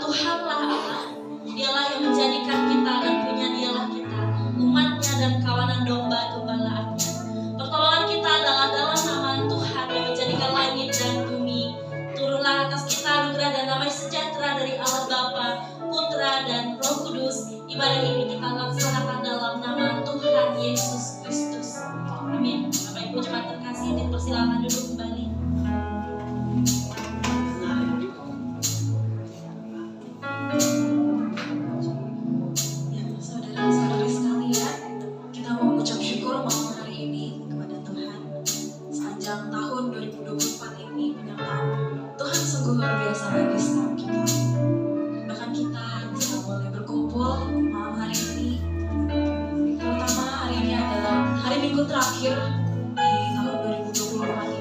Tuhanlah Allah. Dialah yang menjadikan kita dan punya dialah kita, umatnya dan kawanan domba-dombalaannya. Pertolongan kita adalah dalam nama Tuhan yang menjadikan langit dan bumi. Turunlah atas kita anugerah dan damai sejahtera dari Allah Bapa, Putra dan Roh Kudus. Ibadah ini kita laksanakan dalam nama Tuhan Yesus Kristus. Amin. Bapak Ibu jemaat terkasih, dipersilakan duduk kembali. Ya, saudara-saudari sekalian, kita mau mengucap syukur malam hari ini kepada Tuhan. Sepanjang tahun 2024 ini penyertaan Tuhan sungguh luar biasa bagi setiap kita. Bahkan kita bisa boleh berkumpul malam hari ini, terutama hari ini adalah hari Minggu terakhir di tahun 2024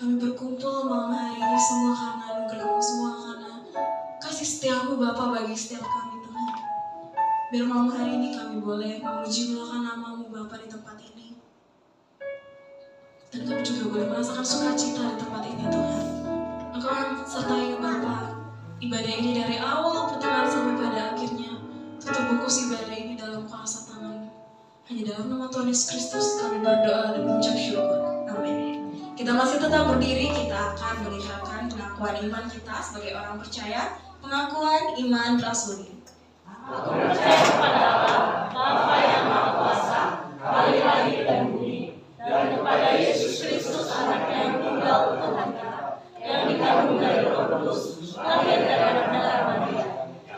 Kami berkumpul malam hari ini semua karena anugerah-Mu, semua karena kasih setia-Mu Bapa bagi setiap kami Tuhan. Biar malam hari ini kami boleh memuji melakukan nama-Mu Bapa di tempat ini. Dan kami juga boleh merasakan sukacita di tempat ini Tuhan. Engkau sertai Bapa ibadah ini dari awal pertengahan sampai pada akhirnya. Tutup bungkus ibadah ini dalam kuasa tangan. Hanya dalam nama Tuhan Yesus Kristus kami berdoa dan mengucap syukur. Amin. Kita masih tetap berdiri, kita akan meningkatkan pengakuan iman kita sebagai orang percaya. Pengakuan iman rasuli. Aku percaya kepada Allah, Bapa yang Maha Kuasa, Bapa langit dan bumi, dan kepada Yesus Kristus Anaknya yang tunggal Tuhan kita, yang dikandung dari Roh Kudus, lahir dari anak darah Maria,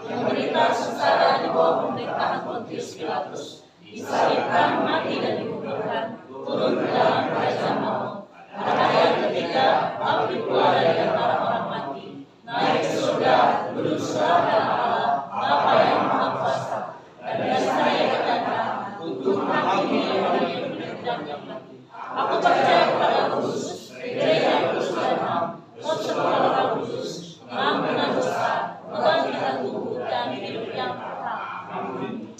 yang menderita sengsara di bawah pemerintahan Pontius Pilatus, disalibkan, mati dan dikuburkan, turun ke dalam kerajaan maut. Pada hari yang ketiga, bangkit pula dari antara orang mati, naik ke surga, duduk sebelah Allah, Bapa yang Maha Kuasa, dan diasingkan untuk menghakimi orang yang hidup dan yang mati. Aku percaya kepada Kudus, gereja yang kudus dan am, konsep Roh Kudus, pengampunan dosa, kebangkitan tubuh dan hidup yang kekal.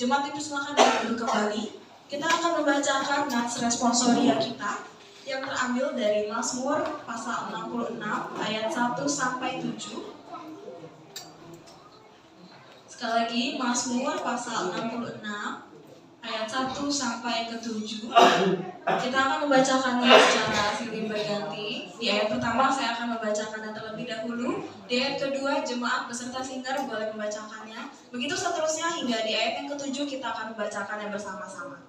Jemaat dipersilakan duduk kembali. Kita akan membacakan nats responsoria kita yang terambil dari Mazmur pasal 66 ayat 1 sampai 7. Sekali lagi Mazmur pasal 66 ayat 1 sampai ke 7. Kita akan membacakannya secara silih berganti. Di ayat pertama saya akan membacakannya terlebih dahulu. Di ayat kedua jemaat beserta singer boleh membacakannya. Begitu seterusnya hingga di ayat yang ke-7 kita akan membacakannya bersama-sama.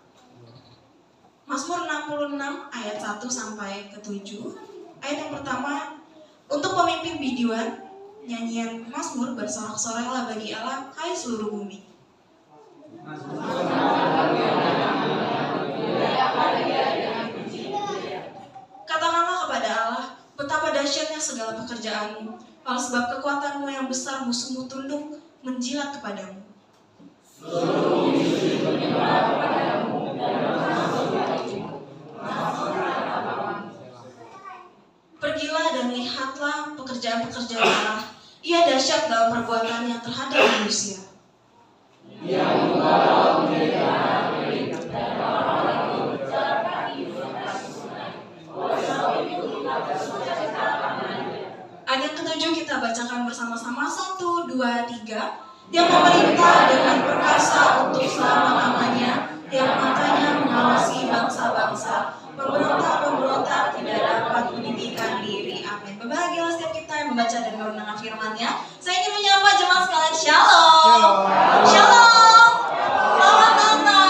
Mazmur 66 ayat 1 sampai ke 7. Ayat yang pertama, untuk pemimpin biduan, nyanyian Mazmur bersorak-soraklah bagi Allah, hai seluruh bumi. Katakanlah kepada Allah, betapa dahsyatnya segala pekerjaanmu, oleh sebab kekuatanmu yang besar musuhmu tunduk menjilat kepadamu. Pergilah dan lihatlah pekerjaan-pekerjaan Allah. Ia dahsyat dalam perbuatannya terhadap manusia. Ayat yang ke-7 kita bacakan bersama-sama. 1, 2, 3. Yang memerintah dengan perkasa untuk selama-lamanya, yang matanya mengawasi bangsa-bangsa. Pemberontak-pemberontak tidak dapat meninggikan diri. Amin. Berbahagialah setiap kita yang membaca dan mendengar firman-Nya. Saya ingin menyapa jemaat sekalian. Shalom. Shalom. Selamat Natal.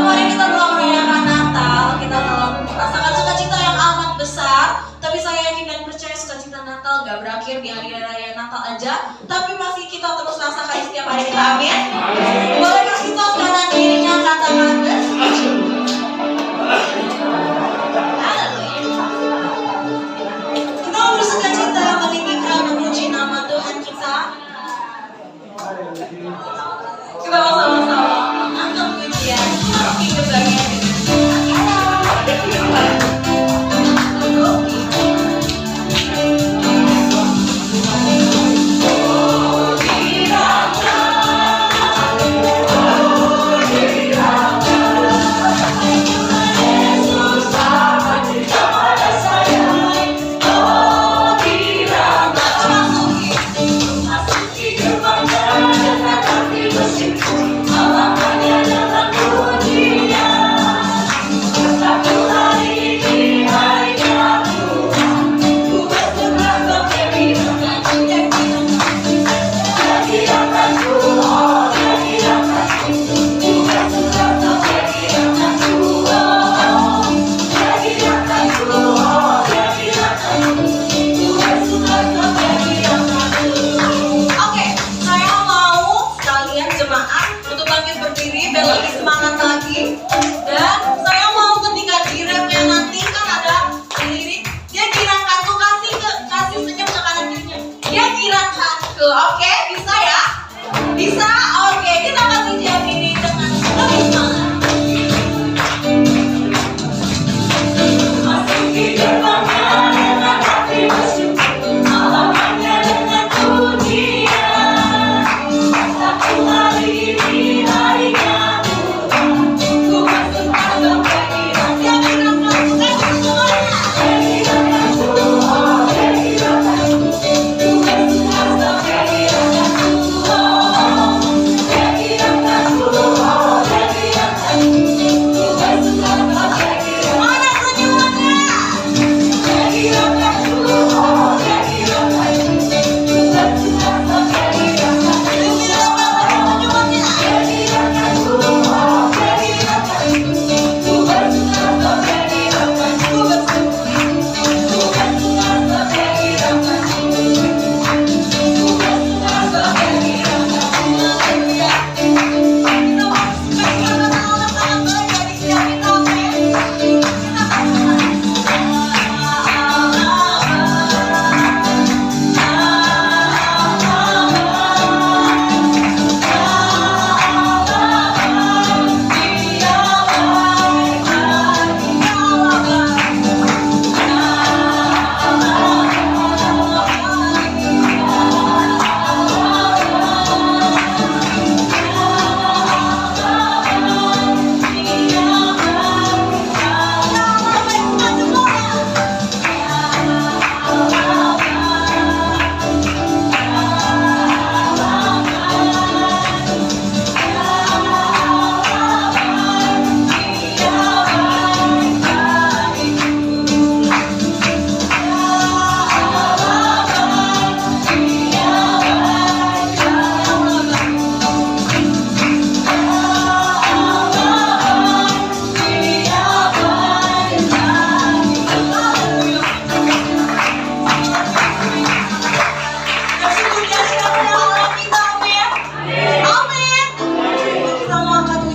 Kemarin kita telah merayakan Natal. Kita telah merasakan sukacita yang amat besar. Tapi saya yakin dan percaya sukacita Natal gak berakhir di hari raya Natal aja. Tapi masih kita terus rasakan setiap hari kita. Amin. Bolehkah kita sekarang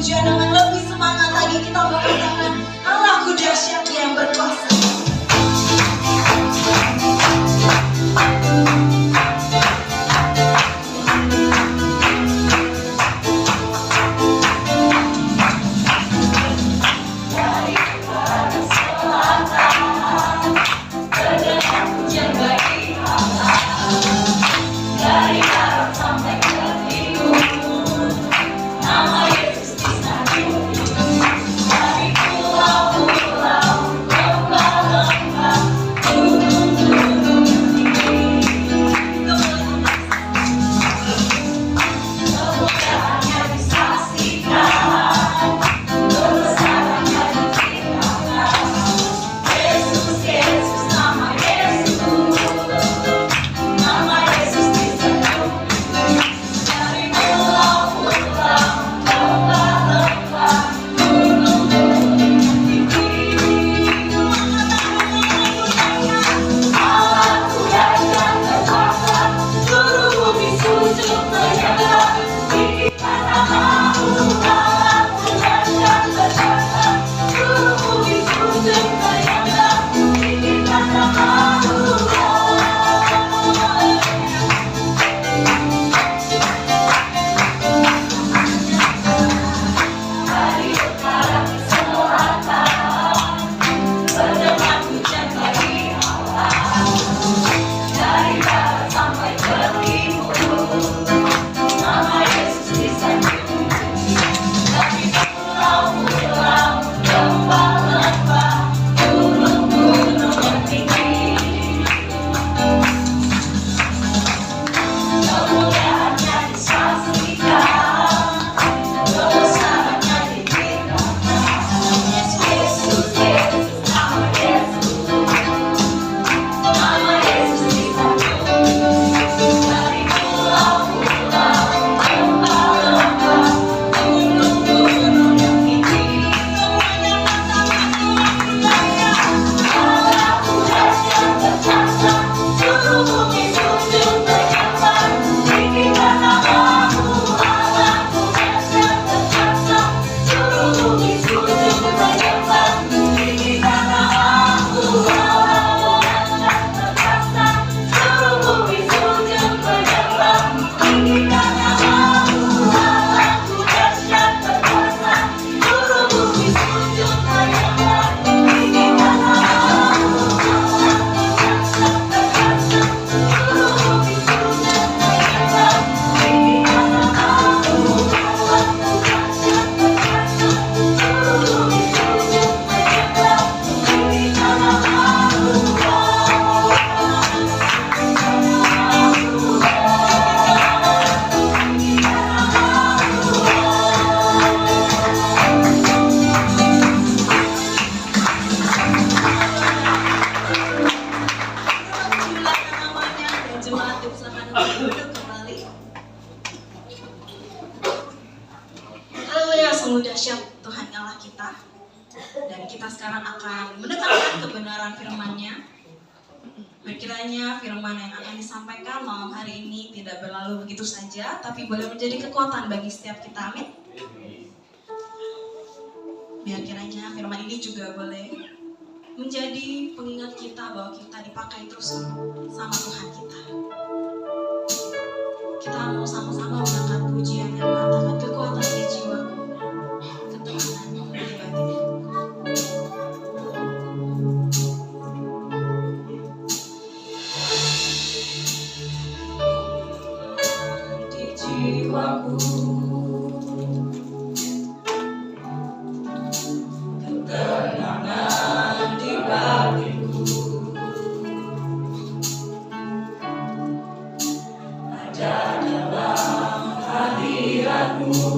pujian dengan lebih semangat lagi. Kita berkatakan, Allahku dahsyat yang berkuasa. Sungguh dahsyat Tuhan Allah kita. Dan kita sekarang akan mendengarkan kebenaran firman-Nya. Kiranya firman yang akan disampaikan malam hari ini tidak berlalu begitu saja, tapi boleh menjadi kekuatan bagi setiap kita. Amin. Biar kiranya firman ini juga boleh menjadi pengingat kita bahwa kita dipakai terus sama Tuhan kita. Kita mau sama-sama mengangkat pujian yang mengatakan kekuatan di jiwaku, ketenangan di batin. Di jiwaku, ketenangan di batinku, ada dalam hadiratmu.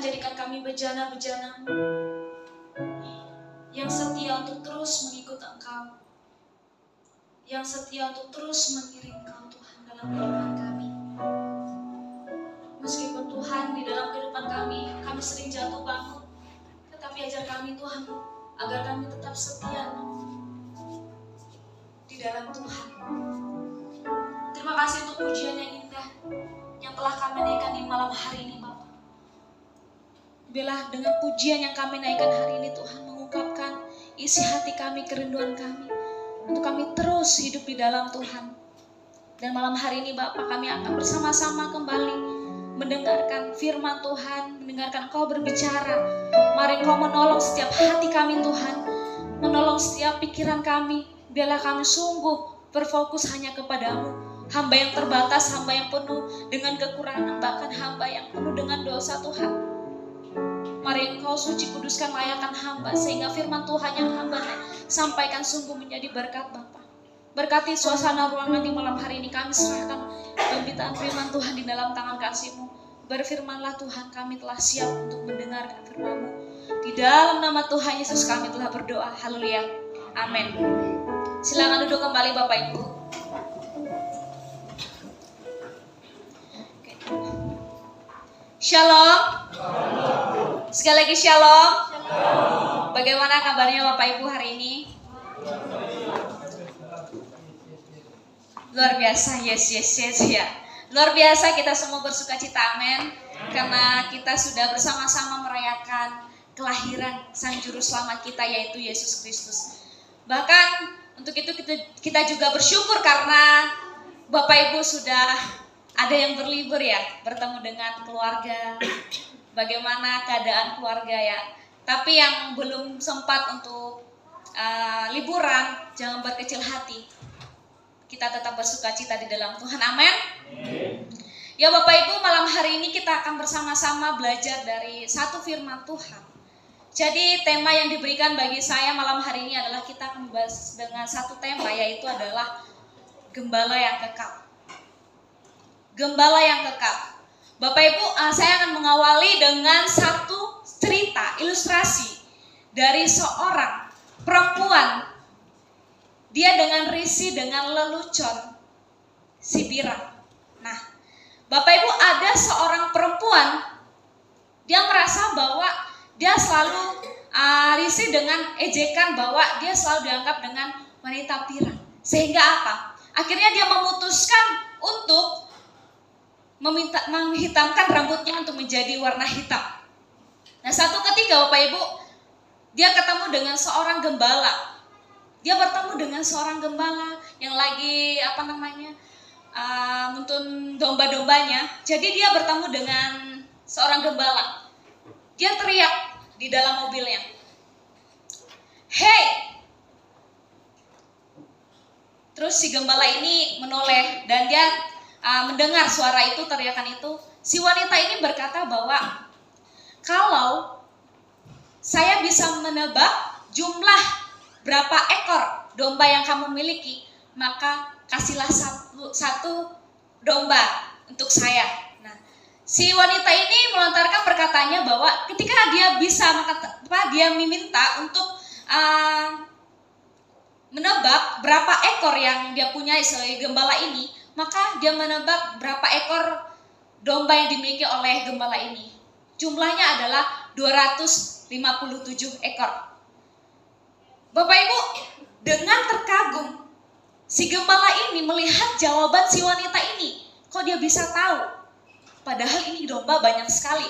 Jadikan kami bejana-bejana yang setia untuk terus mengikut Engkau, yang setia untuk terus mengiring Engkau Tuhan dalam kehidupan kami. Meskipun Tuhan di dalam kehidupan kami sering jatuh bangun, tetapi ajar kami Tuhan agar kami tetap setia di dalam Tuhan. Terima kasih untuk pujian yang indah yang telah kami naikkan di malam hari ini, Bapak. Biarlah dengan pujian yang kami naikkan hari ini, Tuhan mengungkapkan isi hati kami, kerinduan kami, untuk kami terus hidup di dalam Tuhan. Dan malam hari ini Bapak, kami akan bersama-sama kembali mendengarkan firman Tuhan, mendengarkan Engkau berbicara. Mari Engkau menolong setiap hati kami Tuhan, menolong setiap pikiran kami, biarlah kami sungguh berfokus hanya kepadamu. Hamba yang terbatas, hamba yang penuh dengan kekurangan, bahkan hamba yang penuh dengan dosa Tuhan. Mari Engkau suci kuduskan layakan hamba, sehingga firman Tuhan yang hamba sampaikan sungguh menjadi berkat Bapa. Berkati suasana ruangan di malam hari ini, kami serahkan pemberitaan firman Tuhan di dalam tangan kasih-Mu. Berfirmanlah Tuhan, kami telah siap untuk mendengarkan firman-Mu. Di dalam nama Tuhan Yesus kami telah berdoa. Haleluya. Amin. Silakan duduk kembali Bapak Ibu. Shalom. Sekali lagi shalom. Bagaimana kabarnya Bapak Ibu hari ini? Luar biasa, yes ya. Luar biasa, kita semua bersuka cita, amin. Karena kita sudah bersama-sama merayakan kelahiran Sang Juru Selamat kita, yaitu Yesus Kristus. Bahkan untuk itu kita juga bersyukur karena Bapak Ibu sudah ada yang berlibur ya, bertemu dengan keluarga. Bagaimana keadaan keluarga ya. Tapi yang belum sempat untuk liburan, jangan berkecil hati. Kita tetap bersuka cita di dalam Tuhan, amin. Ya Bapak Ibu, malam hari ini kita akan bersama-sama belajar dari satu firman Tuhan. Jadi tema yang diberikan bagi saya malam hari ini adalah kita akan membahas dengan satu tema, yaitu adalah Gembala yang Kekal. Gembala yang kekal. Bapak Ibu, saya akan mengawali dengan satu cerita, ilustrasi dari seorang perempuan. Dia dengan risih, dengan lelucon, si Bira. Nah, Bapak Ibu, ada seorang perempuan, dia merasa bahwa dia selalu risih dengan ejekan bahwa dia selalu dianggap dengan wanita pirang. Sehingga apa? Akhirnya dia memutuskan untuk menghitamkan rambutnya untuk menjadi warna hitam. Nah, satu ketika Bapak Ibu, dia ketemu dengan seorang gembala. Dia bertemu dengan seorang gembala yang lagi nuntun domba-dombanya. Jadi dia bertemu dengan seorang gembala. Dia teriak di dalam mobilnya, "Hey!" Terus si gembala ini menoleh dan dia mendengar suara itu, teriakan itu. Si wanita ini berkata bahwa kalau saya bisa menebak jumlah berapa ekor domba yang kamu miliki, maka kasihlah satu domba untuk saya. Nah, si wanita ini melontarkan perkataannya bahwa ketika dia dia meminta untuk menebak berapa ekor yang dia punya sebagai gembala ini, maka dia menebak berapa ekor domba yang dimiliki oleh gembala ini. Jumlahnya adalah 257 ekor. Bapak Ibu, dengan terkagum, si gembala ini melihat jawaban si wanita ini. Kok dia bisa tahu? Padahal ini domba banyak sekali.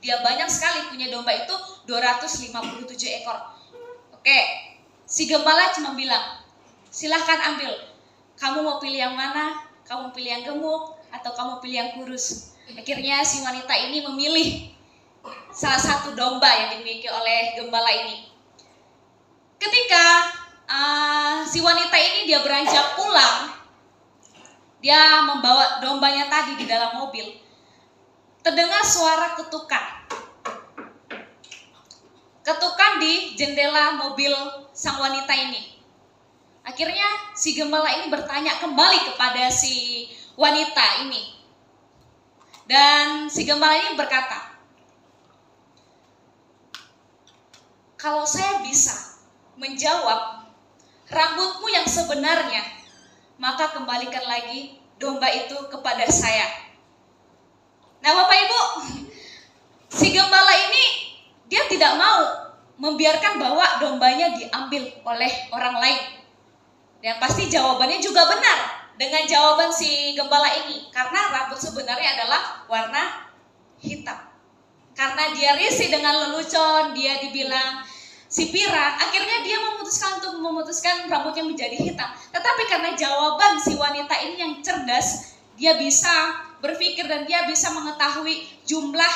Dia banyak sekali punya domba itu 257 ekor. Oke, si gembala cuma bilang, "Silahkan ambil. Kamu mau pilih yang mana? Kamu pilih yang gemuk atau kamu pilih yang kurus?" Akhirnya si wanita ini memilih salah satu domba yang dimiliki oleh gembala ini. Ketika si wanita ini dia beranjak pulang, dia membawa dombanya tadi di dalam mobil. Terdengar suara ketukan. Ketukan di jendela mobil sang wanita ini. Akhirnya si gembala ini bertanya kembali kepada si wanita ini. Dan si gembala ini berkata, "Kalau saya bisa menjawab rambutmu yang sebenarnya, maka kembalikan lagi domba itu kepada saya." Nah Bapak Ibu, si gembala ini dia tidak mau membiarkan bahwa dombanya diambil oleh orang lain. Dan pasti jawabannya juga benar dengan jawaban si gembala ini, karena rambut sebenarnya adalah warna hitam. Karena dia risih dengan lelucon, dia dibilang si pirang, akhirnya dia memutuskan rambutnya menjadi hitam. Tetapi karena jawaban si wanita ini yang cerdas, dia bisa berpikir dan dia bisa mengetahui jumlah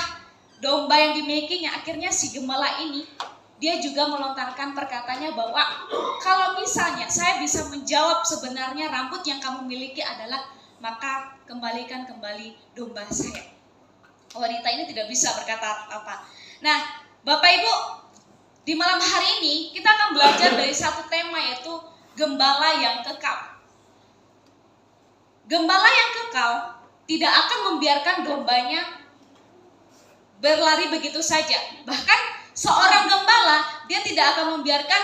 domba yang dimilikinya. Akhirnya si gembala ini dia juga melontarkan perkataannya bahwa kalau misalnya bisa menjawab sebenarnya rambut yang kamu miliki adalah, maka kembalikan kembali domba saya. Wanita ini tidak bisa berkata apa. Nah, Bapak Ibu, di malam hari ini kita akan belajar dari satu tema, yaitu gembala yang kekal. Gembala yang kekal tidak akan membiarkan dombanya berlari begitu saja. Bahkan seorang gembala, dia tidak akan membiarkan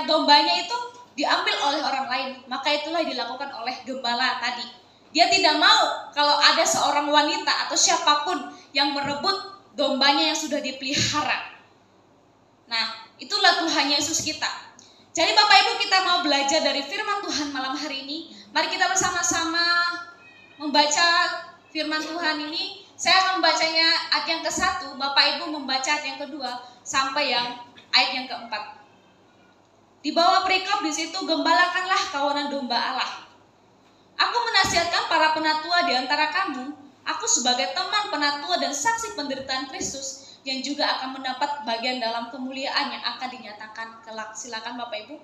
dombanya itu diambil oleh orang lain. Maka itulah dilakukan oleh gembala tadi. Dia tidak mau kalau ada seorang wanita atau siapapun yang merebut dombanya yang sudah dipelihara. Nah, itulah Tuhan Yesus kita. Jadi Bapak Ibu, kita mau belajar dari firman Tuhan malam hari ini. Mari kita bersama-sama membaca firman Tuhan ini. Saya akan membacanya ayat yang ke-1, Bapak Ibu membaca ayat yang kedua sampai yang ayat yang keempat. Di bawah perikop di situ, gembalakanlah kawanan domba Allah. Aku menasihatkan para penatua di antara kamu, aku sebagai teman penatua dan saksi penderitaan Kristus yang juga akan mendapat bagian dalam kemuliaan yang akan dinyatakan kelak. Silakan Bapak Ibu.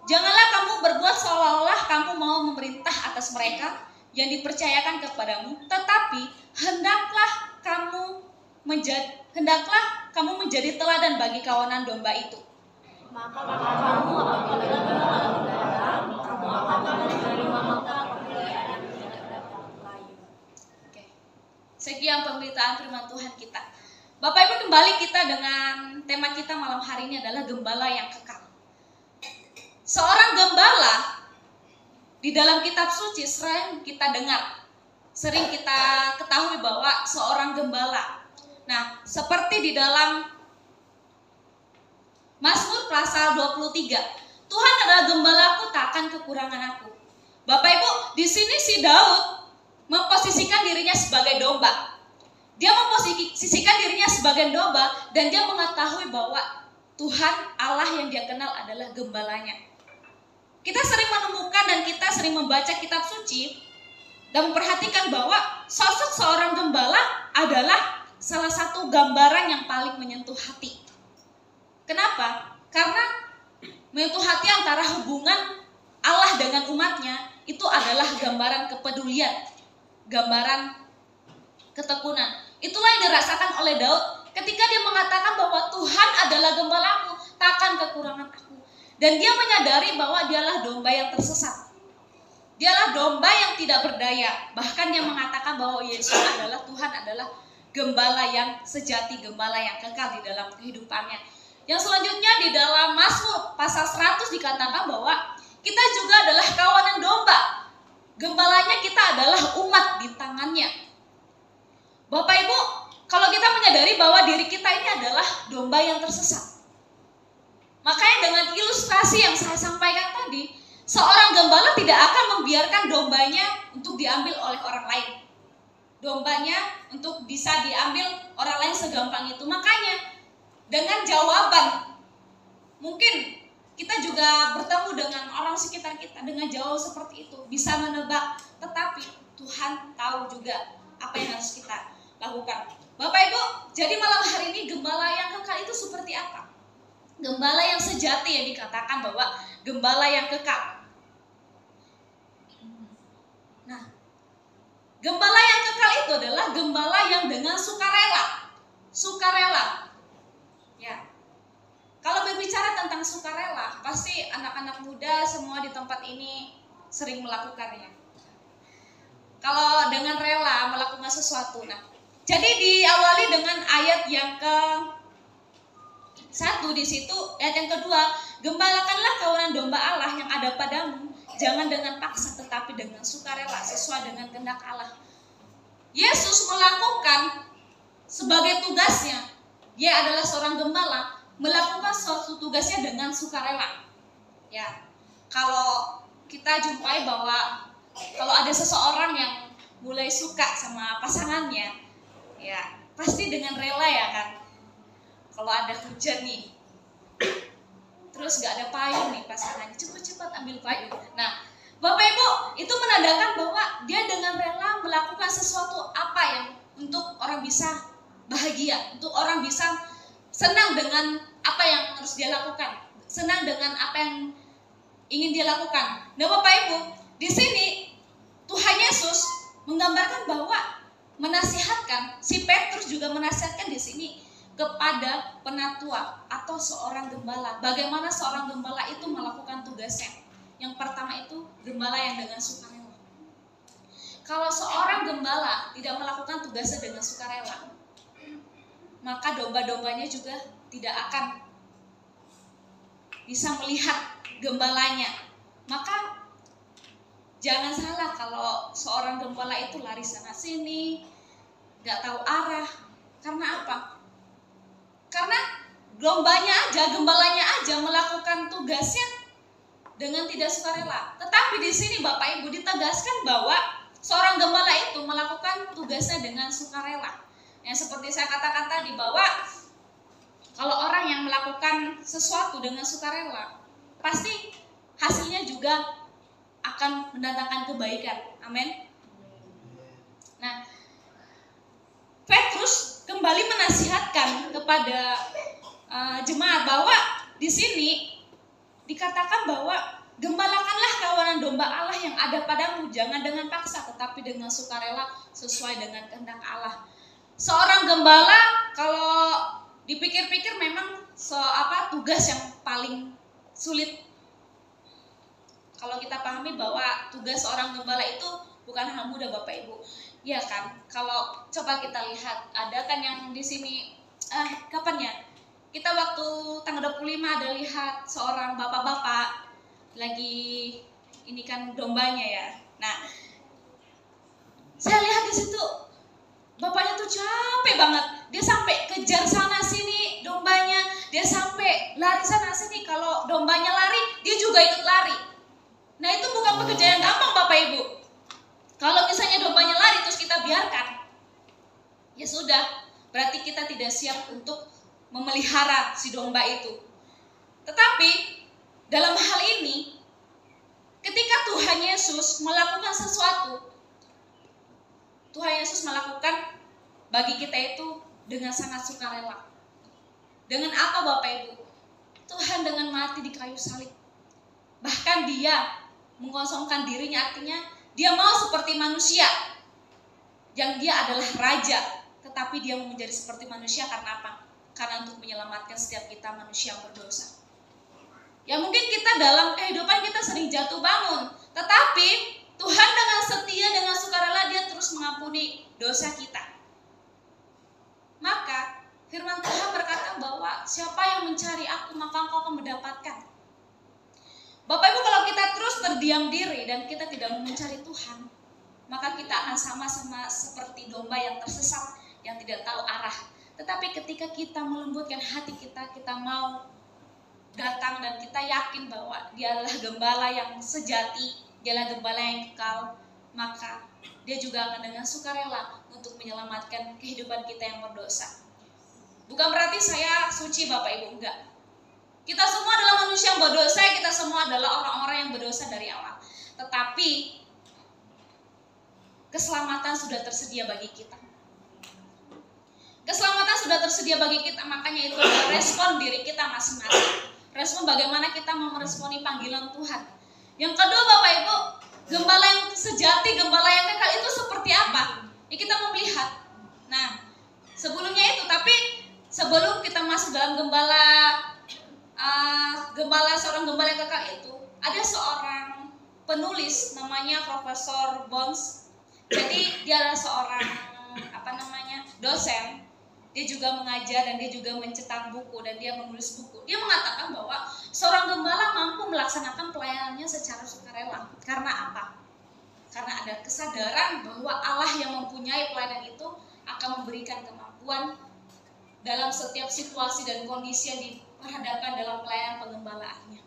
Janganlah kamu berbuat seolah-olah kamu mau memerintah atas mereka yang dipercayakan kepadamu, tetapi hendaklah kamu menjadi teladan bagi kawanan domba itu. Maka kamu apabila datang, kamu akan menerima kemuliaan yang tidak dapat lain. Oke. Sekian pemberitaan firman Tuhan kita. Bapak Ibu, kembali kita dengan tema kita malam hari ini adalah gembala yang kekal. Seorang gembala di dalam kitab suci sering kita dengar, sering kita ketahui bahwa seorang gembala. Nah, seperti di dalam Mazmur pasal 23, Tuhan adalah gembalaku, tak akan kekurangan aku. Bapak Ibu, di sini si Daud memposisikan dirinya sebagai domba. Dia memposisikan dirinya sebagai domba dan dia mengetahui bahwa Tuhan Allah yang dia kenal adalah gembalanya. Kita sering menemukan dan kita sering membaca kitab suci dan memperhatikan bahwa sosok seorang gembala adalah salah satu gambaran yang paling menyentuh hati. Kenapa? Karena menyentuh hati antara hubungan Allah dengan umatnya itu adalah gambaran kepedulian, gambaran ketekunan. Itulah yang dirasakan oleh Daud ketika dia mengatakan bahwa Tuhan adalah gembalaku, takkan kekurangan aku. Dan dia menyadari bahwa dialah domba yang tersesat. Dialah domba yang tidak berdaya. Bahkan dia mengatakan bahwa Yesus adalah Tuhan, adalah gembala yang sejati, gembala yang kekal di dalam kehidupannya. Yang selanjutnya di dalam Mazmur pasal 100 dikatakan bahwa kita juga adalah kawanan domba. Gembalanya kita adalah umat di tangannya. Bapak Ibu, kalau kita menyadari bahwa diri kita ini adalah domba yang tersesat, makanya dengan ilustrasi yang saya sampaikan tadi, seorang gembala tidak akan membiarkan dombanya untuk diambil oleh orang lain. Dombanya untuk bisa diambil orang lain segampang itu. Makanya dengan jawaban, mungkin kita juga bertemu dengan orang sekitar kita dengan jawaban seperti itu, bisa menebak. Tetapi Tuhan tahu juga apa yang harus kita lakukan. Bapak Ibu, jadi malam hari ini gembala yang kekal itu seperti apa? Gembala yang sejati yang dikatakan bahwa gembala yang kekal. Nah, gembala yang kekal itu adalah gembala yang dengan sukarela. Sukarela. Ya. Kalau berbicara tentang sukarela, pasti anak-anak muda semua di tempat ini sering melakukannya. Kalau dengan rela melakukan sesuatu. Nah, jadi diawali dengan ayat yang ke-1 di situ, ayat yang kedua, gembalakanlah kawanan domba Allah yang ada padamu, jangan dengan paksa tetapi dengan sukarela, sesuai dengan kehendak Allah. Yesus melakukan sebagai tugasnya, dia adalah seorang gembala, melakukan suatu tugasnya dengan sukarela. Ya, kalau kita jumpai bahwa kalau ada seseorang yang mulai suka sama pasangannya, ya pasti dengan rela ya kan. Kalau ada hujan nih, terus gak ada payung nih pasangannya, cepat-cepat ambil payung. Nah, Bapak Ibu, itu menandakan bahwa dia dengan rela melakukan sesuatu apa yang untuk orang bisa bahagia, untuk orang bisa senang dengan apa yang harus dia lakukan, senang dengan apa yang ingin dia lakukan. Nah Bapak Ibu, di sini Tuhan Yesus menggambarkan bahwa menasihatkan, si Petrus juga menasihatkan di sini kepada penatua atau seorang gembala. Bagaimana seorang gembala itu melakukan tugasnya. Yang pertama itu gembala yang dengan sukarela. Kalau seorang gembala tidak melakukan tugasnya dengan sukarela, maka domba-dombanya juga tidak akan bisa melihat gembalanya. Maka jangan salah kalau seorang gembala itu lari sana sini, gak tahu arah. Karena apa? Karena gembalanya aja melakukan tugasnya dengan tidak sukarela. Tetapi di sini Bapak Ibu ditegaskan bahwa seorang gembala itu melakukan tugasnya dengan sukarela. Yang seperti saya katakan tadi, bahwa kalau orang yang melakukan sesuatu dengan sukarela, pasti hasilnya juga akan mendatangkan kebaikan. Amin. Nah, Petrus kembali menasihatkan kepada jemaat bahwa di sini dikatakan bahwa gembalakanlah kawanan domba Allah yang ada padamu, jangan dengan paksa tetapi dengan sukarela sesuai dengan kehendak Allah. Seorang gembala kalau dipikir-pikir memang tugas yang paling sulit. Kalau kita pahami bahwa tugas seorang gembala itu bukan hal mudah Bapak Ibu. Ya kan? Kalau coba kita lihat, ada kan yang di sini kapan ya? Kita waktu tanggal 25 ada lihat seorang bapak-bapak lagi ini kan dombanya ya. Nah, saya lihat di situ bapaknya tuh capek banget. Dia sampai kejar sana sini dombanya, dia sampai lari sana sini. Kalau dombanya lari, dia juga ikut lari. Nah, itu bukan pekerjaan yang gampang Bapak Ibu. Kalau misalnya dombanya lari terus kita biarkan, ya sudah, berarti kita tidak siap untuk memelihara si domba itu. Tetapi dalam hal ini, ketika Tuhan Yesus melakukan sesuatu, Tuhan Yesus melakukan bagi kita itu dengan sangat sukarela. Dengan apa Bapak Ibu? Tuhan dengan mati di kayu salib. Bahkan dia mengosongkan dirinya, artinya dia mau seperti manusia. Yang dia adalah raja, tetapi dia mau menjadi seperti manusia karena apa? Karena untuk menyelamatkan setiap kita manusia yang berdosa. Ya mungkin kita dalam kehidupan kita sering jatuh bangun, tetapi Tuhan dengan setia, dengan sukarela dia terus mengampuni dosa kita. Maka firman Tuhan berkata bahwa siapa yang mencari aku maka engkau akan mendapatkan. Bapak Ibu, kalau kita terus terdiam diri dan kita tidak mau mencari Tuhan, maka kita akan sama-sama seperti domba yang tersesat, yang tidak tahu arah. Tetapi ketika kita melembutkan hati kita, kita mau datang dan kita yakin bahwa dia adalah gembala yang sejati, dia adalah gembala yang kekal, maka dia juga akan dengan sukarela untuk menyelamatkan kehidupan kita yang berdosa. Bukan berarti saya suci Bapak Ibu, enggak. Kita semua adalah manusia yang berdosa, kita semua adalah orang-orang yang berdosa dari awal. Tetapi keselamatan sudah tersedia bagi kita. Keselamatan sudah tersedia bagi kita, makanya itu adalah respon diri kita masing-masing. Respon bagaimana kita mau meresponi panggilan Tuhan. Yang kedua Bapak Ibu, gembala yang sejati, gembala yang kekal itu seperti apa? Ya kita mau melihat. Nah, sebelumnya itu, tapi sebelum kita masuk dalam seorang gembala yang kekal itu, ada seorang penulis namanya Profesor Bones. Jadi dia adalah seorang dosen. Dia juga mengajar dan dia juga mencetak buku dan dia menulis buku. Dia mengatakan bahwa seorang gembala mampu melaksanakan pelayanannya secara sukarela. Karena apa? Karena ada kesadaran bahwa Allah yang mempunyai pelayanan itu akan memberikan kemampuan dalam setiap situasi dan kondisi yang diperhadapkan dalam pelayanan pengembalaannya.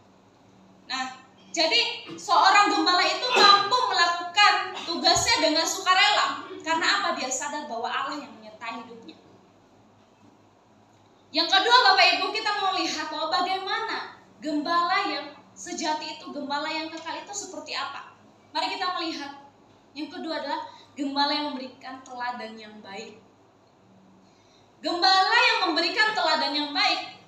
Nah, jadi seorang gembala itu mampu melakukan tugasnya dengan sukarela. Karena apa? Dia sadar bahwa Allah yang menyertai hidupnya. Yang kedua Bapak Ibu, kita mau lihat bahwa bagaimana gembala yang sejati itu, gembala yang kekal itu seperti apa. Mari kita melihat. Yang kedua adalah gembala yang memberikan teladan yang baik. Gembala yang memberikan teladan yang baik,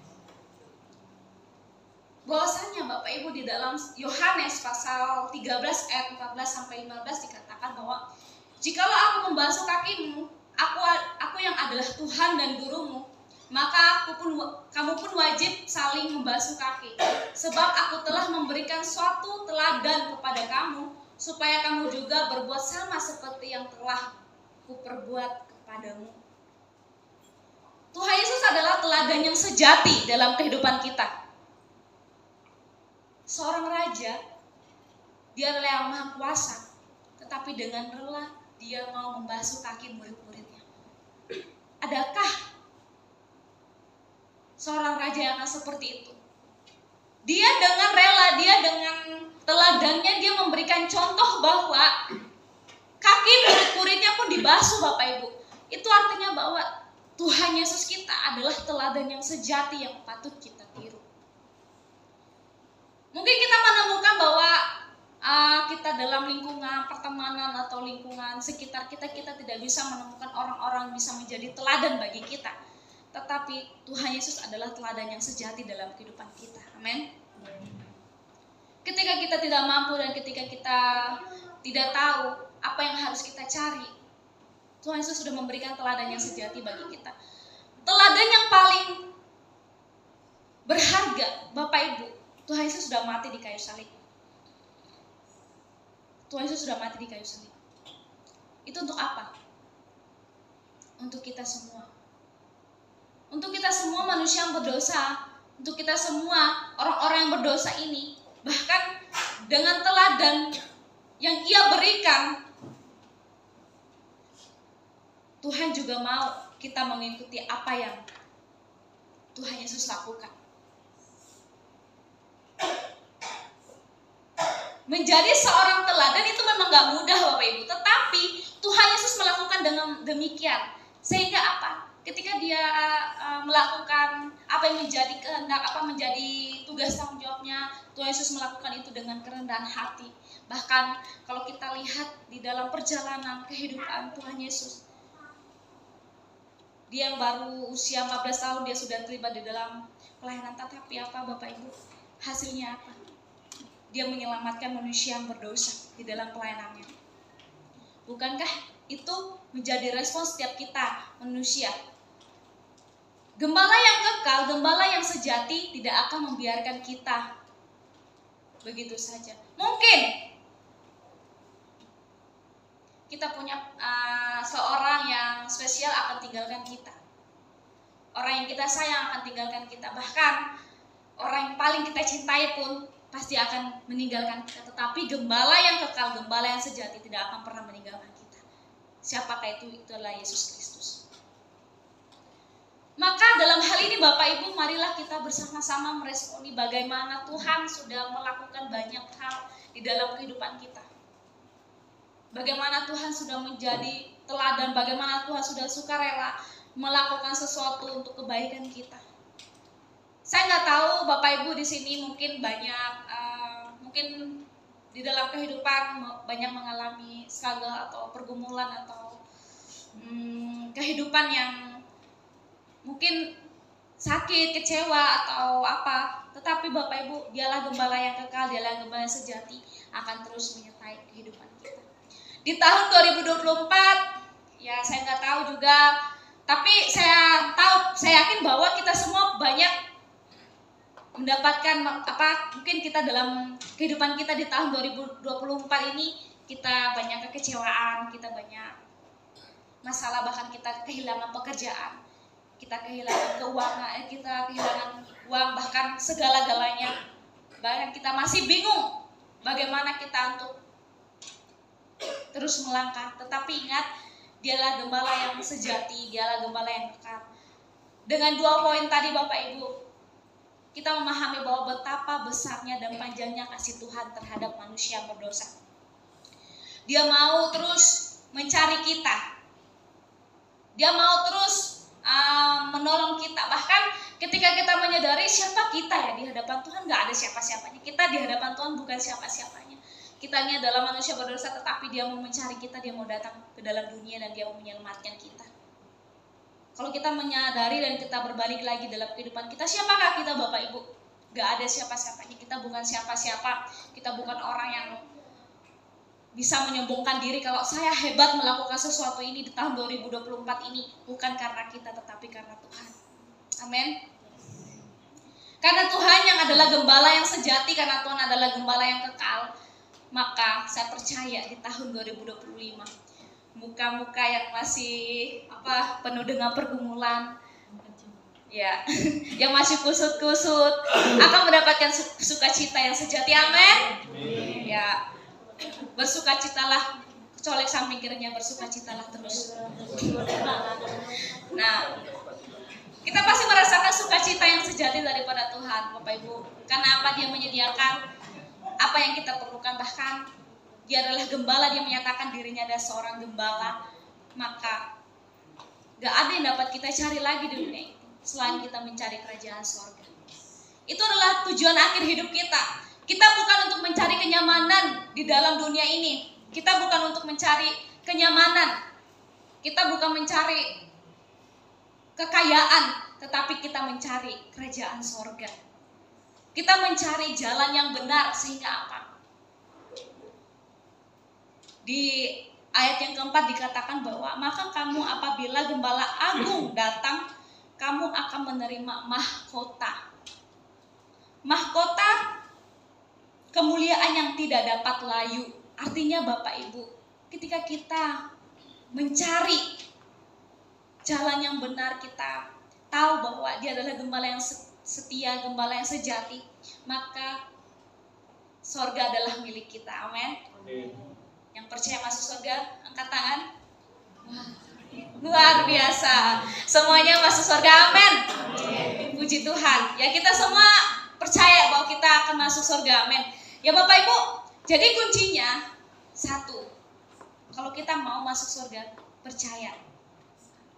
bahwasanya Bapak Ibu di dalam Yohanes pasal 13 ayat 14 sampai 15 dikatakan bahwa jikalau aku membasuh kakimu, aku yang adalah Tuhan dan gurumu, maka kamu pun wajib saling membasuh kaki. Sebab aku telah memberikan suatu teladan kepada kamu, supaya kamu juga berbuat sama seperti yang telah kuperbuat kepadamu. Tuhan Yesus adalah teladan yang sejati dalam kehidupan kita. Seorang raja, dia adalah yang maha kuasa, tetapi dengan rela dia mau membasuh kaki murid-muridnya. Adakah seorang raja yang akan seperti itu? Dia dengan rela, dia dengan teladannya, dia memberikan contoh bahwa kaki murid-muridnya pun dibasuh, Bapak Ibu. Itu artinya bahwa Tuhan Yesus kita adalah teladan yang sejati yang patut kita tiru. Mungkin kita menemukan bahwa kita dalam lingkungan pertemanan atau lingkungan sekitar kita tidak bisa menemukan orang-orang bisa menjadi teladan bagi kita. Tetapi Tuhan Yesus adalah teladan yang sejati dalam kehidupan kita. Amin. Ketika kita tidak mampu dan ketika kita tidak tahu apa yang harus kita cari, Tuhan Yesus sudah memberikan teladan yang sejati bagi kita. Teladan yang paling berharga, Bapak Ibu, Tuhan Yesus sudah mati di kayu salib. Tuhan Yesus sudah mati di kayu salib. Itu untuk apa? Untuk kita semua. Untuk kita semua manusia yang berdosa, untuk kita semua orang-orang yang berdosa ini, bahkan dengan teladan yang Ia berikan, Tuhan juga mau kita mengikuti apa yang Tuhan Yesus lakukan. Menjadi seorang teladan itu memang gak mudah, Bapak Ibu, tetapi Tuhan Yesus melakukan dengan demikian. Sehingga apa? Ketika dia melakukan apa yang menjadi kehendak, apa menjadi tugas tanggung jawabnya, Tuhan Yesus melakukan itu dengan kerendahan hati. Bahkan kalau kita lihat di dalam perjalanan kehidupan Tuhan Yesus, dia yang baru usia 14 tahun dia sudah terlibat di dalam pelayanan, tetapi apa Bapak Ibu? Hasilnya apa? Dia menyelamatkan manusia yang berdosa di dalam pelayanannya. Bukankah itu menjadi respon setiap kita manusia? Gembala yang kekal, gembala yang sejati tidak akan membiarkan kita begitu saja. Mungkin kita punya seorang yang spesial akan tinggalkan kita. Orang yang kita sayang akan tinggalkan kita. Bahkan orang yang paling kita cintai pun pasti akan meninggalkan kita. Tetapi gembala yang kekal, gembala yang sejati tidak akan pernah meninggalkan kita. Siapakah itu? Itu adalah Yesus Kristus. Maka dalam hal ini Bapak Ibu, marilah kita bersama-sama meresponi bagaimana Tuhan sudah melakukan banyak hal di dalam kehidupan kita. Bagaimana Tuhan sudah menjadi teladan, bagaimana Tuhan sudah sukarela melakukan sesuatu untuk kebaikan kita. Saya nggak tahu Bapak Ibu di sini mungkin banyak, mungkin di dalam kehidupan banyak mengalami struggle atau pergumulan atau kehidupan yang mungkin sakit, kecewa atau apa. Tetapi Bapak Ibu, dialah gembala yang kekal, dialah gembala yang sejati akan terus menyertai kehidupan kita. Di tahun 2024, ya saya nggak tahu juga, tapi saya yakin bahwa kita semua banyak mendapatkan mungkin kita dalam kehidupan kita di tahun 2024 ini kita banyak kekecewaan, kita banyak masalah, bahkan kita kehilangan pekerjaan, kita kehilangan keuangan, kita kehilangan uang, bahkan segala-galanya. Bahkan kita masih bingung bagaimana kita untuk terus melangkah. Tetapi ingat, dialah gembala yang sejati, dialah gembala yang kekal. Dengan 2 poin tadi Bapak Ibu, kita memahami bahwa betapa besarnya dan panjangnya kasih Tuhan terhadap manusia yang berdosa. Dia mau terus mencari kita. Dia mau terus menolong kita. Bahkan ketika kita menyadari siapa kita ya di hadapan Tuhan, gak ada siapa-siapanya. Kita di hadapan Tuhan bukan siapa-siapanya. kita ini adalah manusia berdosa, tetapi dia mau mencari kita, dia mau datang ke dalam dunia dan dia mau menyelamatkan kita. Kalau kita menyadari dan kita berbalik lagi dalam kehidupan kita, siapakah kita Bapak Ibu? Gak ada siapa-siapanya, kita bukan siapa-siapa, kita bukan orang yang bisa menyombongkan diri kalau saya hebat melakukan sesuatu ini di tahun 2024 ini. Bukan karena kita, tetapi karena Tuhan. Amin. Karena Tuhan yang adalah gembala yang sejati, karena Tuhan adalah gembala yang kekal, maka saya percaya di tahun 2025 muka-muka yang masih penuh dengan pergumulan, ya, yang masih kusut-kusut akan mendapatkan sukacita yang sejati. Amin. Ya, bersukacitalah, colek samping kirinya, bersukacitalah terus. Nah, kita pasti merasakan sukacita yang sejati daripada Tuhan, Bapak Ibu. Karena apa? Dia menyediakan apa yang kita perlukan. Bahkan Dia adalah gembala, Dia menyatakan dirinya adalah seorang gembala. Maka gak ada yang dapat kita cari lagi di dunia ini selain kita mencari kerajaan surga. Itu adalah tujuan akhir hidup kita. Kita bukan untuk mencari kenyamanan di dalam dunia ini. Kita bukan untuk mencari kenyamanan. Kita bukan mencari kekayaan, tetapi kita mencari kerajaan sorga. Kita mencari jalan yang benar, sehingga apa? Di ayat yang keempat dikatakan bahwa maka kamu apabila gembala agung datang, kamu akan menerima mahkota. Mahkota kemuliaan yang tidak dapat layu. Artinya Bapak Ibu, ketika kita mencari jalan yang benar, kita tahu bahwa Dia adalah gembala yang setia, gembala yang sejati, maka sorga adalah milik kita. Amin. Yang percaya masuk sorga, angkat tangan. Wah, luar biasa, semuanya masuk sorga. Amin. Puji Tuhan. Ya, kita semua percaya bahwa kita akan masuk sorga. Amin. Ya Bapak Ibu, jadi kuncinya satu, kalau kita mau masuk sorga, percaya.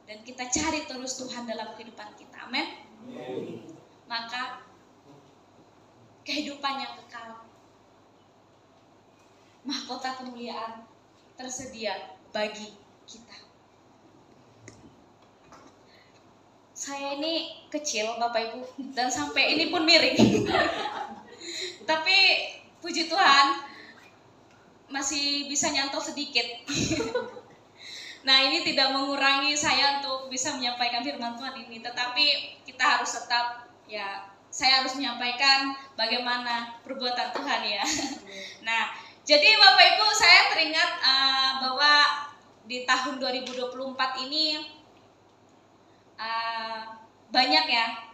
Dan kita cari terus Tuhan dalam kehidupan kita. Amin. Maka kehidupan yang kekal, mahkota kemuliaan tersedia bagi kita. Saya ini kecil Bapak Ibu, dan sampai ini pun miring. Tapi puji Tuhan masih bisa nyantol sedikit. Nah, ini tidak mengurangi saya untuk bisa menyampaikan firman Tuhan ini, tetapi kita harus tetap, ya, saya harus menyampaikan bagaimana perbuatan Tuhan, ya. Nah, jadi Bapak Ibu, saya teringat bahwa di tahun 2024 ini banyak ya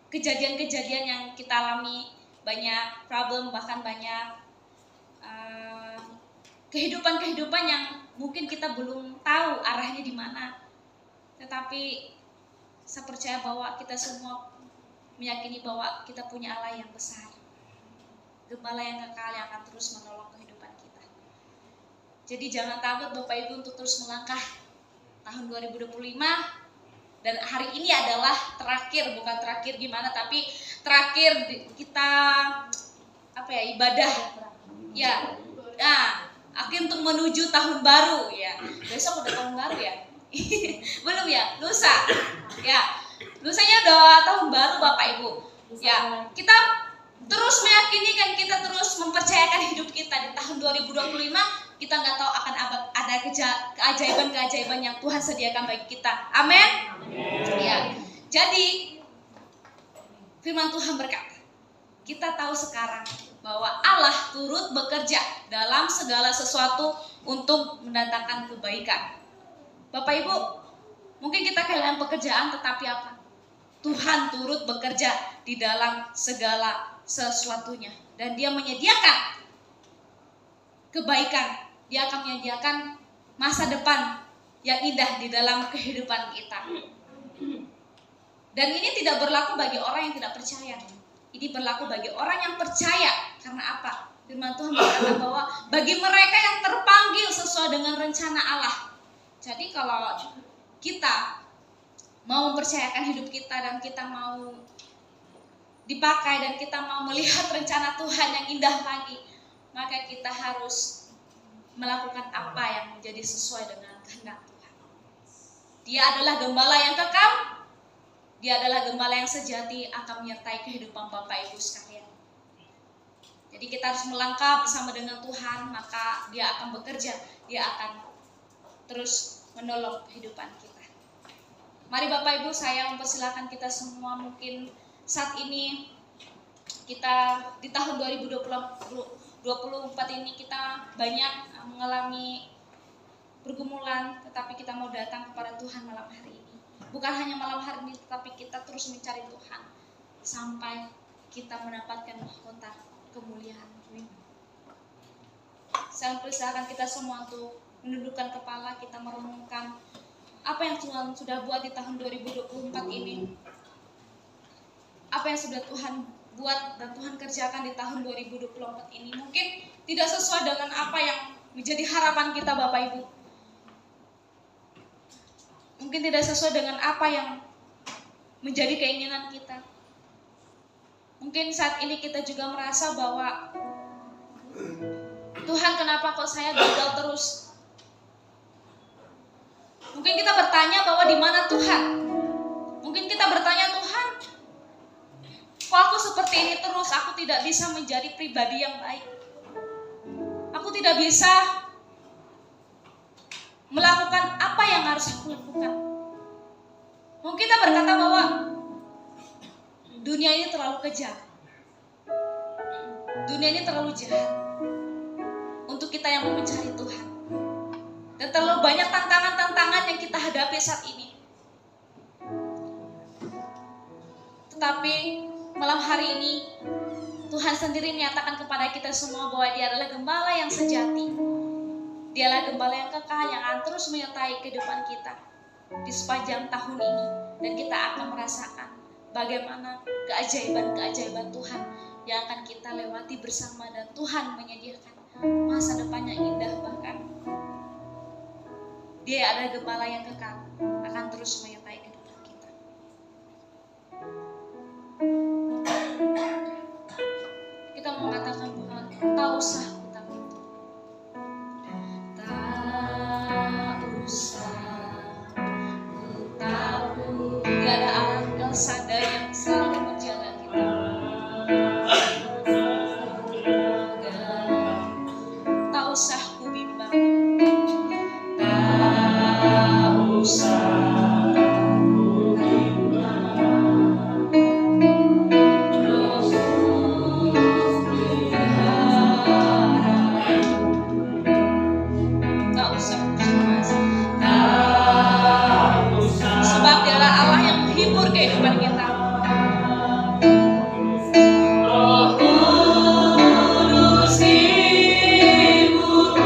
kejadian-kejadian yang kita alami, banyak problem, bahkan banyak kehidupan-kehidupan yang mungkin kita belum tahu arahnya di mana. Tetapi saya percaya bahwa kita semua meyakini bahwa kita punya Allah yang besar, gembala yang kekal yang akan terus menolong kehidupan kita. Jadi jangan takut Bapak Ibu untuk terus melangkah. Tahun 2025 dan hari ini adalah terakhir, bukan terakhir gimana, tapi terakhir kita ibadah. Ya. Nah, akhir untuk menuju tahun baru, ya. Besok udah tahun baru ya? Belum ya? Lusa. Ya. Lusanya udah tahun baru Bapak Ibu. Ya, kita terus meyakini kan, kita terus mempercayakan hidup kita di tahun 2025. Kita nggak tahu akan ada keajaiban-keajaiban yang Tuhan sediakan bagi kita. Amin. Ya. Jadi firman Tuhan berkata, kita tahu sekarang bahwa Allah turut bekerja dalam segala sesuatu untuk mendatangkan kebaikan. Bapak Ibu, mungkin kita kehilangan pekerjaan, tetapi apa? Tuhan turut bekerja di dalam segala sesuatunya, dan Dia menyediakan kebaikan. Dia akan menyediakan masa depan yang indah di dalam kehidupan kita. Dan ini tidak berlaku bagi orang yang tidak percaya. Ini berlaku bagi orang yang percaya. Karena apa? Firman Tuhan berkata bahwa bagi mereka yang terpanggil sesuai dengan rencana Allah. Jadi kalau kita mau mempercayakan hidup kita dan kita mau dipakai dan kita mau melihat rencana Tuhan yang indah lagi, maka kita harus melakukan apa yang menjadi sesuai dengan kehendak Tuhan. Dia adalah gembala yang kekal, dia adalah gembala yang sejati, akan menyertai kehidupan Bapak Ibu sekalian. Jadi kita harus melangkah bersama dengan Tuhan, maka dia akan bekerja, dia akan terus menolong kehidupan kita. Mari Bapak Ibu, saya mempersilahkan kita semua, mungkin saat ini kita di tahun 2024 ini kita banyak mengalami pergumulan, tetapi kita mau datang kepada Tuhan malam hari ini. Bukan hanya malam hari ini, tetapi kita terus mencari Tuhan sampai kita mendapatkan mahkota kemuliaan. Saya mempersilahkan kita semua untuk menundukkan kepala, kita merenungkan apa yang Tuhan sudah buat di tahun 2024 ini. Apa yang sudah Tuhan buat dan Tuhan kerjakan di tahun 2024 ini. Mungkin tidak sesuai dengan apa yang menjadi harapan kita Bapak Ibu. Mungkin tidak sesuai dengan apa yang menjadi keinginan kita. Mungkin saat ini kita juga merasa bahwa Tuhan, kenapa kok saya gagal terus? Mungkin kita bertanya bahwa di mana Tuhan? Mungkin kita bertanya, Tuhan, kok aku seperti ini terus? Aku tidak bisa menjadi pribadi yang baik. Aku tidak bisa melakukan apa yang harus aku lakukan. Mungkin kita berkata bahwa dunia ini terlalu kejam. Dunia ini terlalu jahat untuk kita yang mau mencari Tuhan. Dan terlalu banyak tantangan-tantangan yang kita hadapi saat ini. Tetapi malam hari ini Tuhan sendiri menyatakan kepada kita semua bahwa Dia adalah gembala yang sejati. Dia adalah gembala yang kekal yang akan terus menyertai kehidupan kita di sepanjang tahun ini. Dan kita akan merasakan bagaimana keajaiban-keajaiban Tuhan yang akan kita lewati bersama. Dan Tuhan menyediakan masa depan yang indah, bahkan Dia adalah gembala yang kekal, akan terus menyertai kehidupan kita. Kita mengatakan bahwa tak usah ku takut, tak usah ku takut. Dia ada Allah El Shaddai yang selalu menjaga kita. Tak usah ku bimbang, tak usah. Kehidupan kita. Roh Kudus hibur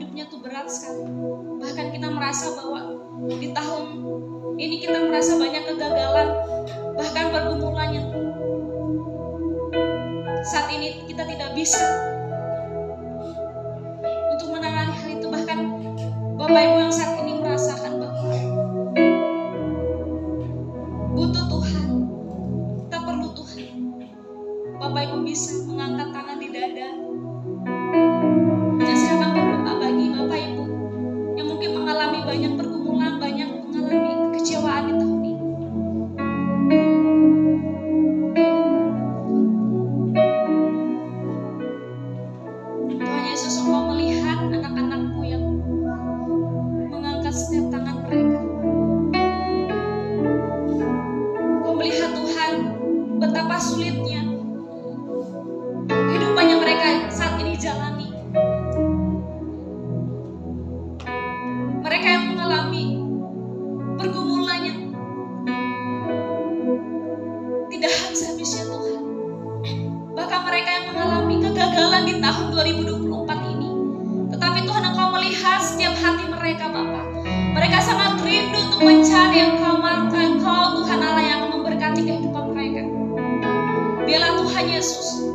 hidupnya tuh berat sekali. Bahkan kita merasa bahwa di tahun ini kita merasa banyak kegagalan, bahkan pergumulannya. Saat ini kita tidak bisa untuk menangani hal itu. Bahkan Bapak Ibu yang saat ini merasakan bahwa butuh Tuhan, kita perlu Tuhan. Bapak Ibu bisa mengangkat tangan di dada. Dan saya akan berdoa bagi Bapak Ibu yang mungkin mengalami banyak pergumulan, banyak mengalami kekecewaan di tahun ini. Tuhan Yesus, Engkau melihat anak-anak-Mu yang mengangkat setiap tangan mereka. Engkau melihat Tuhan betapa sulitnya kehidupannya mereka saat ini jalani. Mereka yang mengalami pergumulannya tidak habis-habisnya Tuhan. Bahkan mereka yang mengalami kegagalan di tahun 2024 ini. Tetapi Tuhan, Engkau melihat setiap hati mereka Bapa. Mereka sangat rindu untuk mencari Engkau, maka Engkau Tuhan Allah yang akan memberkati kehidupan mereka. Biarlah Tuhan Yesus,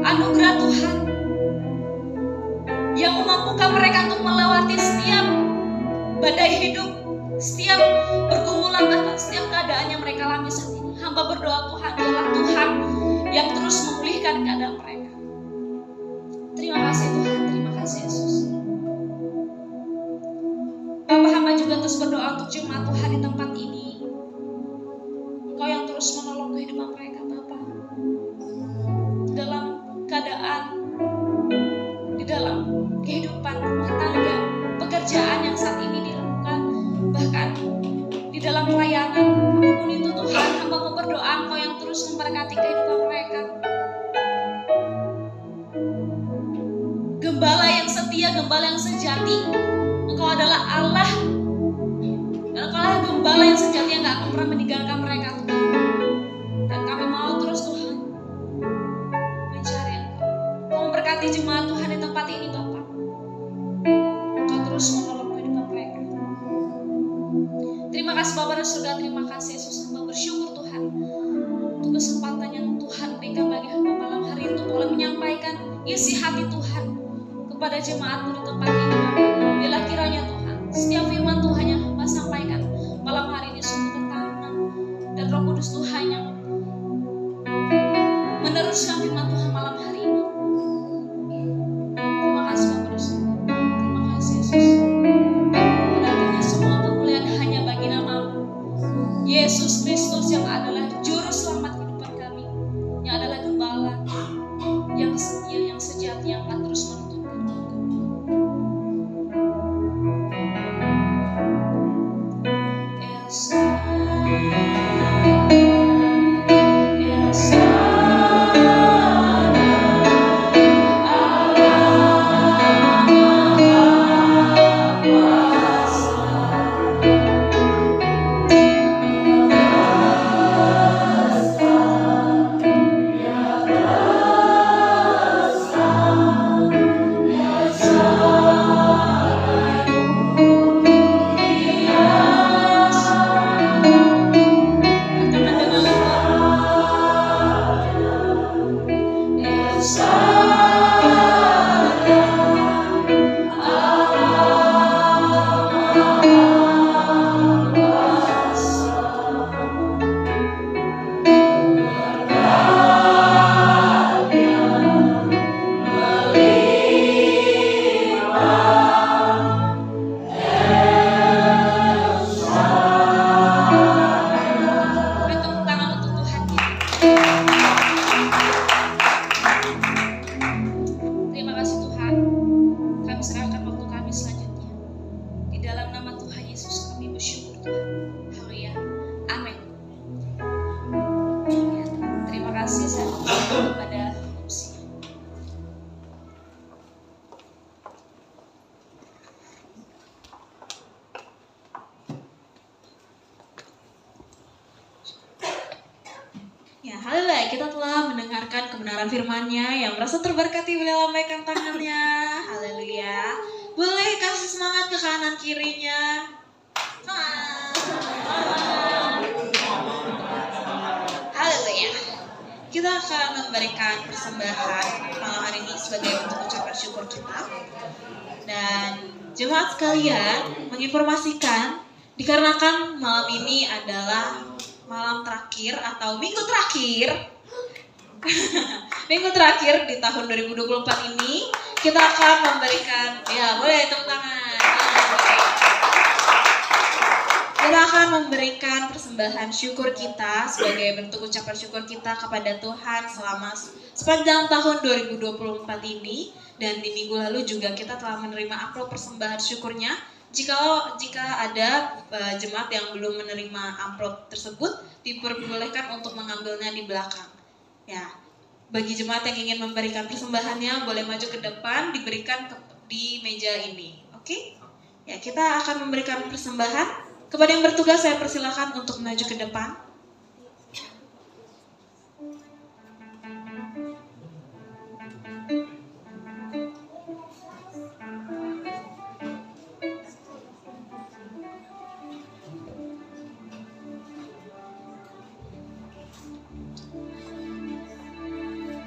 anugerah Tuhan yang memampukan mereka untuk melewati setiap badai hidup, setiap pergumulan, bahkan setiap keadaan yang mereka alami saat ini. Hamba berdoa Tuhan, biarlah Tuhan yang terus memulihkan keadaan mereka. Terima kasih Tuhan, terima kasih Yesus. Bapak, hamba juga terus berdoa untuk jemaat Tuhan di tempat ini. Engkau yang terus menolong kehidupan mereka Bapak. Dalam keadaan, di dalam kehidupan rumah tangga, pekerjaan yang saat ini dilakukan, bahkan di dalam pelayanan, apapun itu Tuhan, hamba mau berdoa Engkau yang terus memberkati kehidupan mereka. Gembala yang setia, gembala yang sejati, Engkau adalah Allah, dan Engkau adalah gembala yang sejati yang gak akan pernah meninggalkan mereka Tuhan. Dan kami mau terus Tuhan mencari Engkau. Engkau memberkati jemaat Tuhan di tempat ini Bapak. Engkau terus menolong kehidupan mereka. Terima kasih Bapak dan Surga, terima kasih Yesus. Hamba bersyukur Tuhan untuk kesempatan yang Tuhan berikan bagi hamba malam hari itu boleh menyampaikan isi hati Tuhan kepada jemaat-Mu di tempat ini Bapak. Bila kiranya Tuhan, setiap firman Tuhan yang hamba sampaikan malam hari ini sungguh tertanam, dan Roh Kudus Tuhan yang meneruskan firman Tuhan malam hari ini. Terima kasih Bapak dan Surga, terima kasih Yesus. Pada semua kemuliaan hanya bagi nama-Mu, Yesus Kristus, yang adalah juru selamat kehidupan kami, yang adalah gembala yang setia, yang sejati, yang akan terus menuntun kehidupan kami. Ya, haleluya, kita telah mendengarkan kebenaran firman-Nya. Yang merasa terberkati boleh lambaikan tangannya. Haleluya. kanan kirinya. Haleluya. Kita akan memberikan persembahan malam hari ini sebagai bentuk ucapan syukur kita. Dan jemaat sekalian menginformasikan dikarenakan malam ini adalah malam terakhir atau minggu terakhir minggu terakhir di tahun 2024 ini, kita akan memberikan, ya boleh tepuk tangan. Kita akan memberikan persembahan syukur kita sebagai bentuk ucapan syukur kita kepada Tuhan selama sepanjang tahun 2024 ini. Dan di minggu lalu juga kita telah menerima amplop persembahan syukurnya. Jika ada jemaat yang belum menerima amplop tersebut, diperbolehkan untuk mengambilnya di belakang. Ya, bagi jemaat yang ingin memberikan persembahannya boleh maju ke depan, diberikan di meja ini. Oke? Ya, kita akan memberikan persembahan. Kepada yang bertugas saya persilakan untuk maju ke depan.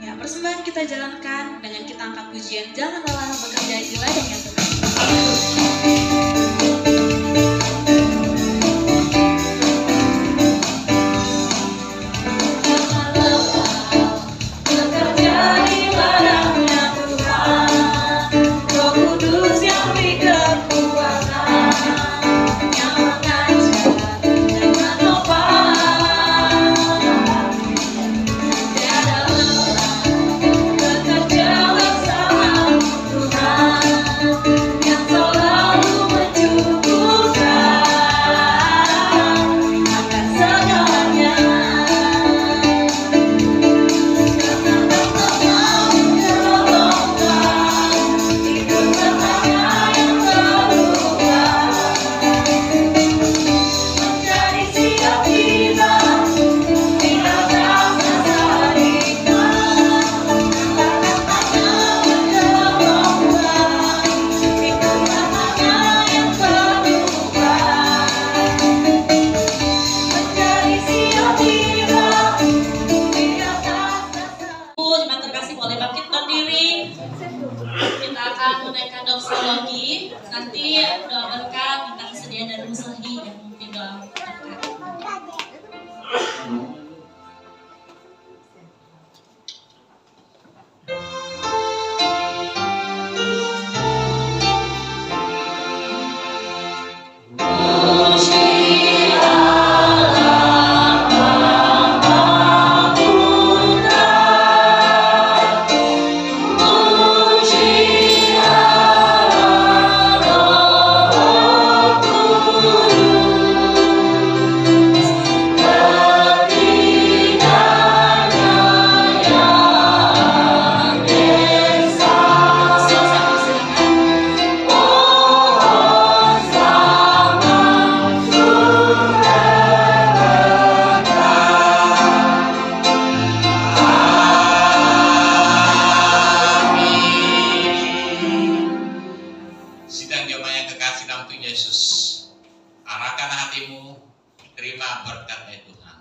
Ya, persembahan kita jalankan dengan kita angkat pujian Jangan Lelah Bekerja di ladangnya Tuhan. Nanti doakan kita kesediaan dan musahi yang mungkin doakan. Sidang jemaat yang kekasih dalam Tuhan Yesus, arahkan hatimu, terima berkat dari Tuhan.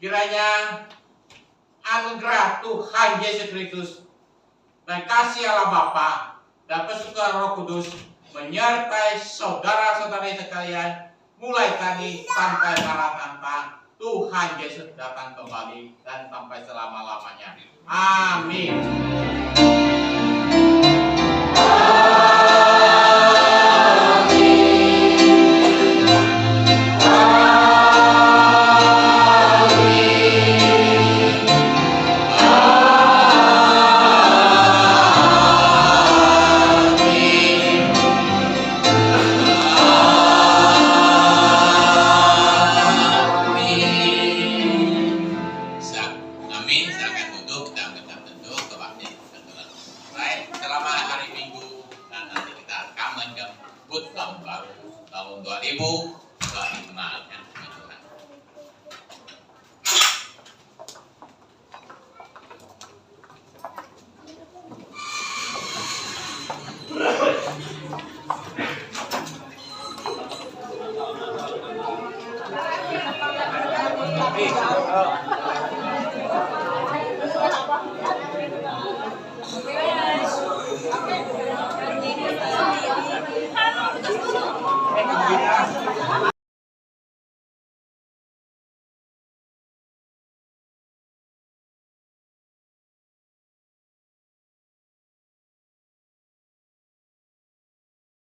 Kiranya anugerah Tuhan Yesus Kristus dan kasih Allah Bapa dan persekutuan Roh Kudus menyertai saudara-saudara sekalian mulai tadi sampai Maranatha. Tuhan Yesus datang kembali dan sampai selama-lamanya. Amin.